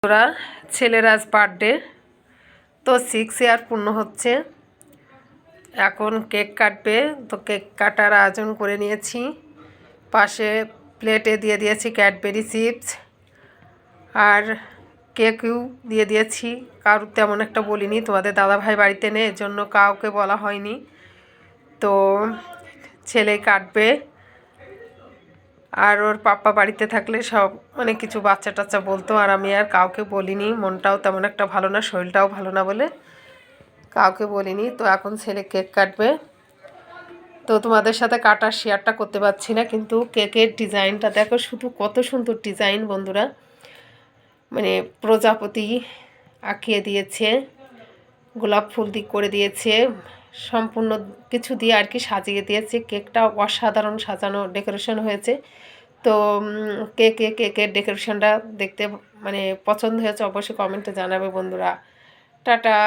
ওরা ছেলের আজ বার্থডে, তো 6 ইয়ার পূর্ণ হচ্ছে। এখন কেক কাটবে, তো কেক কাটার আয়োজন করে নিয়েছি। পাশে প্লেটে দিয়ে দিয়েছি ক্যাডবেরি চিপস, আর কেকও দিয়ে দিয়েছি। কারুর তেমন একটা বলিনি, তোমাদের দাদাভাই বাড়িতে নেই, এর জন্য কাউকে বলা হয়নি। তো ছেলে কাটবে, আর ওর পাপ্পা বাড়িতে থাকলে সব মানে কিছু বাচ্চা টাচ্চা বলতো, আর আমি আর কাউকে বলিনি। মনটাও তেমন একটা ভালো না, শরীরটাও ভালো না বলে কাউকে বলিনি। তো এখন ছেলে কেক কাটবে, তো তোমাদের সাথে কাটার শেয়ারটা করতে পারছি না, কিন্তু কেকের ডিজাইনটা দেখো, শুধু কত সুন্দর ডিজাইন বন্ধুরা। মানে প্রজাপতি আঁকিয়ে দিয়েছে, গোলাপ ফুল দিয়ে করে দিয়েছে, সম্পূর্ণ কিছু দিয়ে আর কি সাজিয়ে দিয়েছে। কেকটা অসাধারণ সাজানো ডেকোরেশন হয়েছে। তো কেকের ডেকোরেশনটা দেখতে মানে পছন্দ হয়েছে, অবশ্যই কমেন্টে জানাবে বন্ধুরা। টাটা।